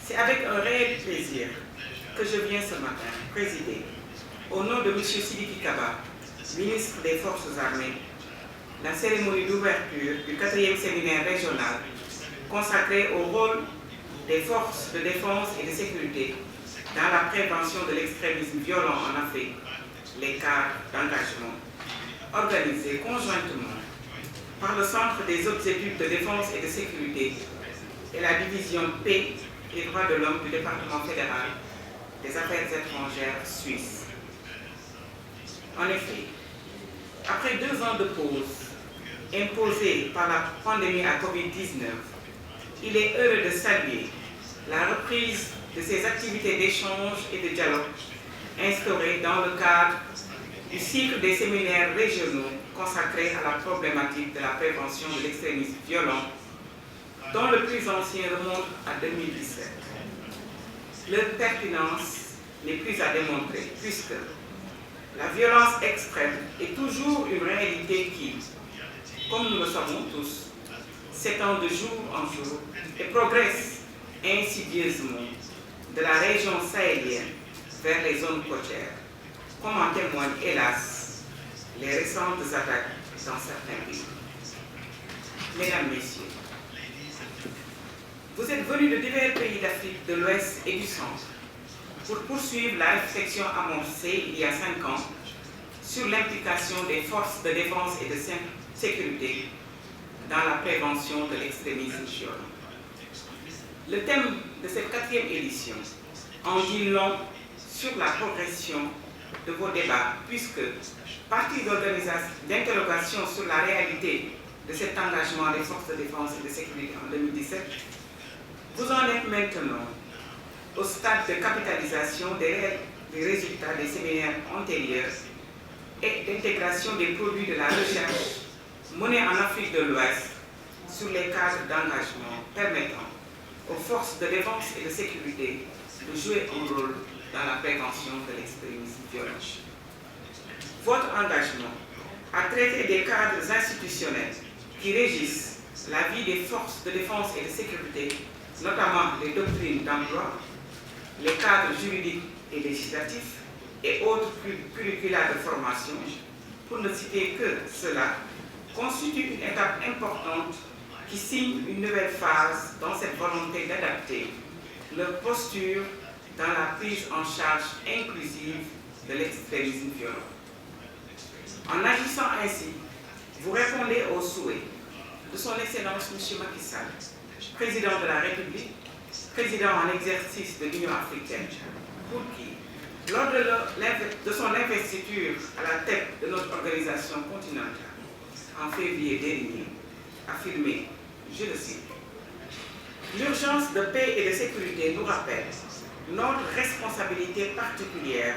C'est avec un réel plaisir que je viens ce matin présider, au nom de M. Sidiki Kaba, ministre des Forces armées, la cérémonie d'ouverture du 4e séminaire régional consacré au rôle des forces de défense et de sécurité dans la prévention de l'extrémisme violent en Afrique, les cadres d'engagement, organisé conjointement par le Centre des hautes études de défense et de sécurité et la division paix et droits de l'homme du département fédéral des affaires étrangères suisse. En effet, après 2 ans de pause imposée par la pandémie à Covid-19, il est heureux de saluer la reprise de ces activités d'échange et de dialogue instaurées dans le cadre du cycle des séminaires régionaux consacrés à la problématique de la prévention de l'extrémisme violent, dont le plus ancien remonte à 2017. Leur pertinence n'est plus à démontrer, puisque la violence extrême est toujours une réalité qui, comme nous le savons tous, s'étend de jour en jour et progresse insidieusement de la région sahélienne vers les zones côtières, comme en témoignent, hélas, les récentes attaques dans certains pays. Mesdames, Messieurs, vous êtes venus de divers pays d'Afrique de l'Ouest et du Centre pour poursuivre la réflexion amorcée il y a 5 ans sur l'implication des forces de défense et de sécurité dans la prévention de l'extrémisme violent. Le thème de cette 4e édition en dit long sur la progression de vos débats, puisque, partie d'interrogation sur la réalité de cet engagement des forces de défense et de sécurité en 2017, vous en êtes maintenant au stade de capitalisation des résultats des séminaires antérieurs et d'intégration des produits de la recherche menée en Afrique de l'Ouest sur les cadres d'engagement permettant aux forces de défense et de sécurité de jouer un rôle dans la prévention de l'extrémisme violent. Votre engagement à traiter des cadres institutionnels qui régissent la vie des forces de défense et de sécurité, notamment les doctrines d'emploi, les cadres juridiques et législatifs et autres curricula de formation, pour ne citer que cela, constitue une étape importante qui signe une nouvelle phase dans cette volonté d'adapter leur posture dans la prise en charge inclusive de l'extrémisme violent. En agissant ainsi, vous répondez aux souhaits de son Excellence M. Macky Sall, président de la République, président en exercice de l'Union africaine, pour qui, lors de son investiture à la tête de notre organisation continentale, en février dernier, affirmé, je le cite, « L'urgence de paix et de sécurité nous rappelle notre responsabilité particulière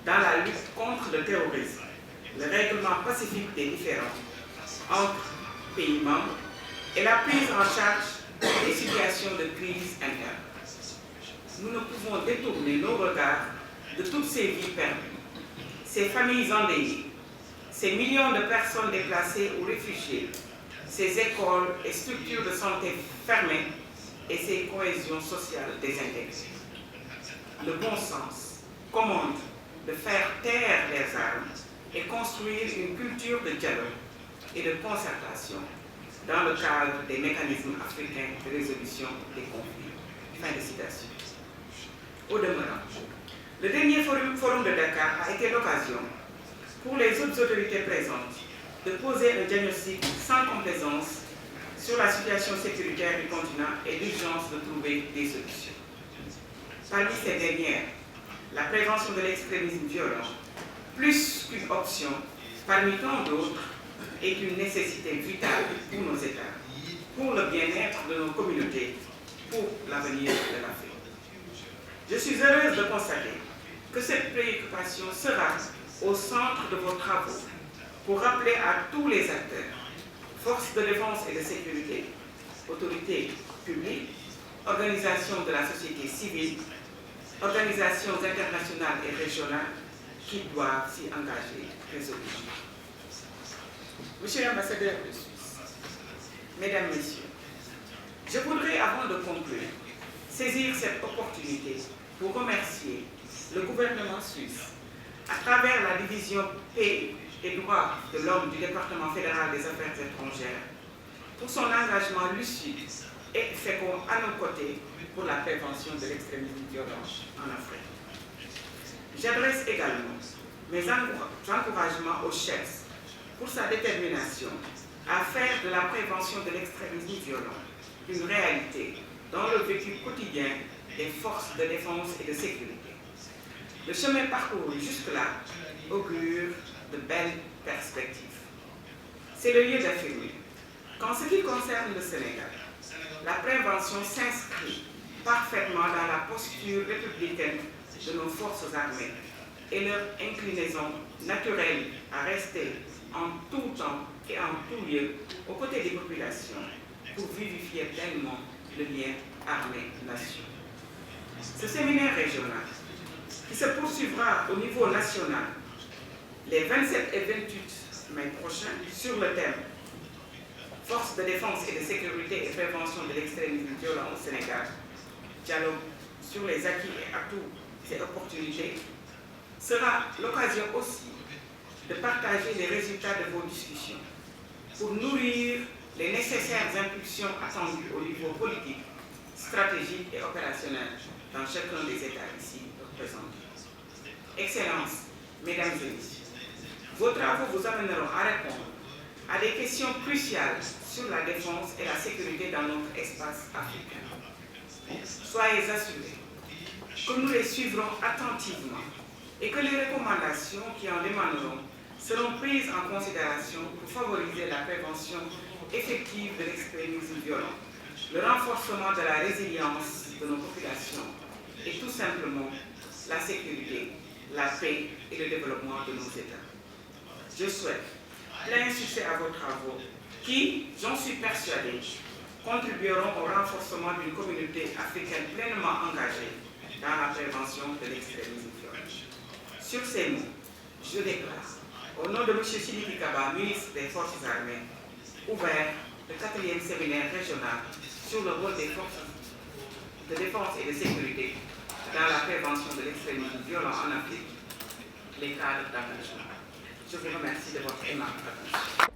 dans la lutte contre le terrorisme, le règlement pacifique des différends entre pays membres et la prise en charge des situations de crise interne. Nous ne pouvons détourner nos regards de toutes ces vies perdues, ces familles endeuillées, ces millions de personnes déplacées ou réfugiées, ces écoles et structures de santé fermées et ces cohésions sociales désintégrées. Le bon sens commande de faire taire les armes et construire une culture de dialogue et de concertation dans le cadre des mécanismes africains de résolution des conflits. » Fin de citation. Au demeurant, le dernier forum de Dakar a été l'occasion pour les autres autorités présentes de poser un diagnostic sans complaisance sur la situation sécuritaire du continent et l'urgence de trouver des solutions. Parmi ces dernières, la prévention de l'extrémisme violent, plus qu'une option parmi tant d'autres, est une nécessité vitale pour nos États, pour le bien-être de nos communautés, pour l'avenir de l'Afrique. Je suis heureuse de constater que cette préoccupation sera au centre de vos travaux pour rappeler à tous les acteurs, forces de défense et de sécurité, autorités publiques, organisations de la société civile, organisations internationales et régionales qui doivent s'y engager résolument. Monsieur l'ambassadeur de Suisse, Mesdames, Messieurs, je voudrais, avant de conclure saisir cette opportunité pour remercier le gouvernement suisse, à travers la division paix et droits de l'homme du département fédéral des affaires étrangères, pour son engagement lucide et fécond à nos côtés pour la prévention de l'extrémisme violent en Afrique. J'adresse également mes encouragements au chef pour sa détermination à faire de la prévention de l'extrémisme violent une réalité dans le vécu quotidien des forces de défense et de sécurité. Le chemin parcouru jusque-là augure de belles perspectives. C'est le lieu d'affirmer qu'en ce qui concerne le Sénégal, la prévention s'inscrit parfaitement dans la posture républicaine de nos forces armées et leur inclinaison naturelle à rester en tout temps et en tout lieu aux côtés des populations pour vivifier pleinement le lien armée-nation. Ce séminaire régional, qui se poursuivra au niveau national les 27 et 28 mai prochains sur le thème « Forces de défense et de sécurité et prévention de l'extrémisme violent au Sénégal », dialogue sur les acquis et atouts et opportunités, sera l'occasion aussi de partager les résultats de vos discussions pour nourrir les nécessaires impulsions attendues au niveau politique, stratégique et opérationnel dans chacun des États ici représentés. Excellences, Mesdames et Messieurs, vos travaux vous amèneront à répondre à des questions cruciales sur la défense et la sécurité dans notre espace africain. Soyez assurés que nous les suivrons attentivement et que les recommandations qui en émaneront seront prises en considération pour favoriser la prévention effective de l'extrémisme violent, le renforcement de la résilience de nos populations et tout simplement la sécurité, la paix et le développement de nos États. Je souhaite plein succès à vos travaux qui, j'en suis persuadé, contribueront au renforcement d'une communauté africaine pleinement engagée dans la prévention de l'extrémisme violent. Sur ces mots, je déclare, au nom de M. Sidiki Kaba, ministre des Forces armées, ouvert le 4e séminaire régional sur le rôle des forces de défense et de sécurité dans la prévention de l'extrémisme violent en Afrique, les cadres d'engagement. Je vous remercie de votre aimable attention.